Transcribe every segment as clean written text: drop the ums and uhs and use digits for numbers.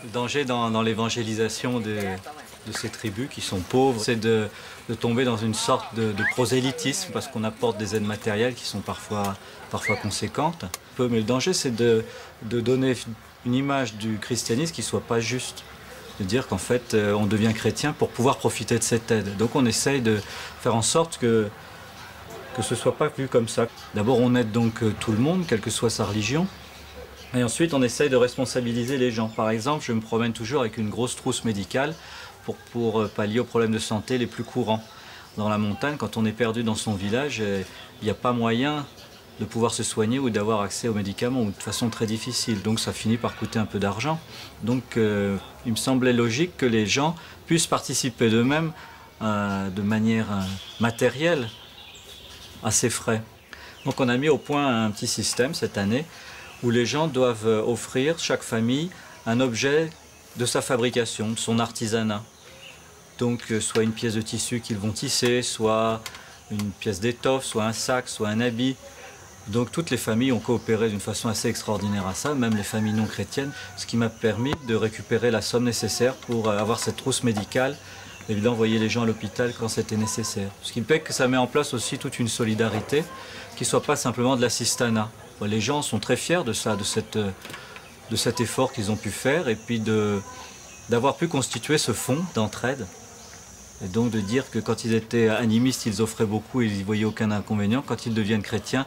Le danger dans l'évangélisation de ces tribus qui sont pauvres, c'est de tomber dans une sorte de prosélytisme parce qu'on apporte des aides matérielles qui sont parfois conséquentes. Mais le danger, c'est de donner une image du christianisme qui ne soit pas juste. De dire qu'en fait, on devient chrétien pour pouvoir profiter de cette aide. Donc on essaye de faire en sorte que ce ne soit pas vu comme ça. D'abord, on aide donc tout le monde, quelle que soit sa religion. Et ensuite, on essaye de responsabiliser les gens. Par exemple, je me promène toujours avec une grosse trousse médicale pour pallier aux problèmes de santé les plus courants. Dans la montagne, quand on est perdu dans son village, il n'y a pas moyen de pouvoir se soigner ou d'avoir accès aux médicaments, ou de façon très difficile. Donc ça finit par coûter un peu d'argent. Donc il me semblait logique que les gens puissent participer d'eux-mêmes de manière matérielle à ces frais. Donc on a mis au point un petit système cette année où les gens doivent offrir, chaque famille, un objet de sa fabrication, de son artisanat. Donc soit une pièce de tissu qu'ils vont tisser, soit une pièce d'étoffe, soit un sac, soit un habit. Donc toutes les familles ont coopéré d'une façon assez extraordinaire à ça, même les familles non chrétiennes, ce qui m'a permis de récupérer la somme nécessaire pour avoir cette trousse médicale et d'envoyer les gens à l'hôpital quand c'était nécessaire. Ce qui me fait que ça met en place aussi toute une solidarité qui ne soit pas simplement de l'assistanat. Les gens sont très fiers de ça, de cet effort qu'ils ont pu faire et puis d'avoir pu constituer ce fonds d'entraide. Et donc de dire que quand ils étaient animistes, ils offraient beaucoup et ils n'y voyaient aucun inconvénient. Quand ils deviennent chrétiens,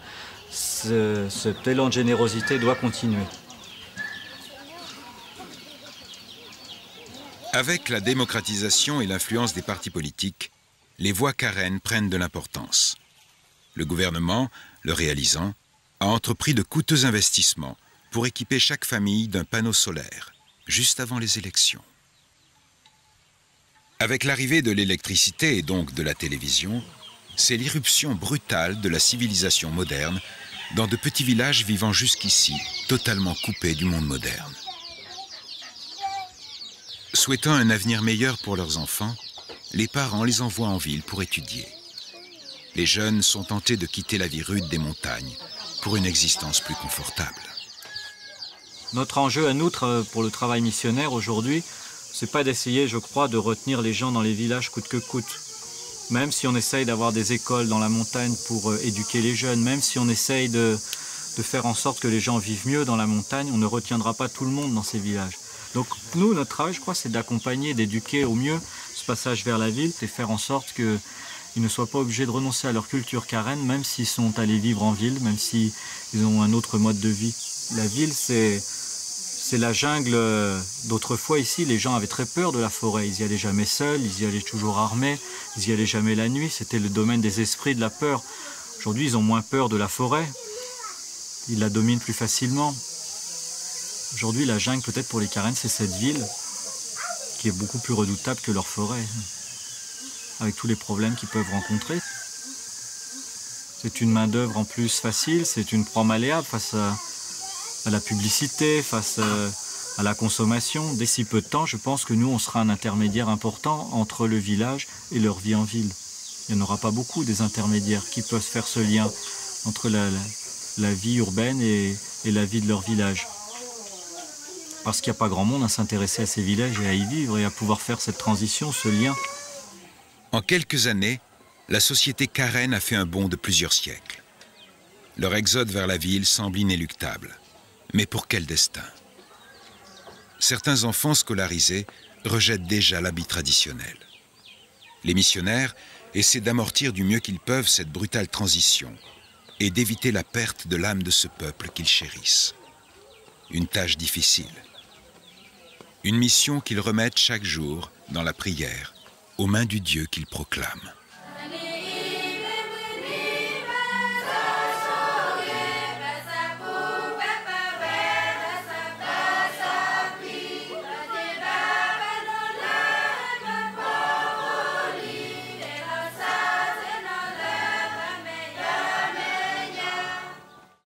cet élan de générosité doit continuer. Avec la démocratisation et l'influence des partis politiques, les voix carènes prennent de l'importance. Le gouvernement, le réalisant, a entrepris de coûteux investissements pour équiper chaque famille d'un panneau solaire, juste avant les élections. Avec l'arrivée de l'électricité et donc de la télévision, c'est l'irruption brutale de la civilisation moderne dans de petits villages vivant jusqu'ici, totalement coupés du monde moderne. Souhaitant un avenir meilleur pour leurs enfants, les parents les envoient en ville pour étudier. Les jeunes sont tentés de quitter la vie rude des montagnes pour une existence plus confortable. Notre enjeu à nous pour le travail missionnaire aujourd'hui, c'est pas d'essayer, je crois, de retenir les gens dans les villages coûte que coûte. Même si on essaye d'avoir des écoles dans la montagne pour éduquer les jeunes, même si on essaye de faire en sorte que les gens vivent mieux dans la montagne, on ne retiendra pas tout le monde dans ces villages. Donc nous, notre travail, je crois, c'est d'accompagner, d'éduquer au mieux ce passage vers la ville et faire en sorte qu'ils ne soient pas obligés de renoncer à leur culture carène, même s'ils sont allés vivre en ville, même s'ils ont un autre mode de vie. La ville, c'est la jungle d'autrefois ici. Les gens avaient très peur de la forêt. Ils y allaient jamais seuls, ils y allaient toujours armés, ils y allaient jamais la nuit. C'était le domaine des esprits, de la peur. Aujourd'hui, ils ont moins peur de la forêt. Ils la dominent plus facilement. Aujourd'hui, la jungle, peut-être pour les carènes, c'est cette ville qui est beaucoup plus redoutable que leur forêt, avec tous les problèmes qu'ils peuvent rencontrer. C'est une main-d'œuvre en plus facile, c'est une proie malléable face à la publicité, face à la consommation. D'ici peu de temps, je pense que nous, on sera un intermédiaire important entre le village et leur vie en ville. Il n'y en aura pas beaucoup des intermédiaires qui peuvent faire ce lien entre la vie urbaine et la vie de leur village. Parce qu'il n'y a pas grand monde à s'intéresser à ces villages et à y vivre et à pouvoir faire cette transition, ce lien. En quelques années, la société carène a fait un bond de plusieurs siècles. Leur exode vers la ville semble inéluctable. Mais pour quel destin? Certains enfants scolarisés rejettent déjà l'habit traditionnel. Les missionnaires essaient d'amortir du mieux qu'ils peuvent cette brutale transition et d'éviter la perte de l'âme de ce peuple qu'ils chérissent. Une tâche difficile. Une mission qu'ils remettent chaque jour dans la prière aux mains du Dieu qu'ils proclament.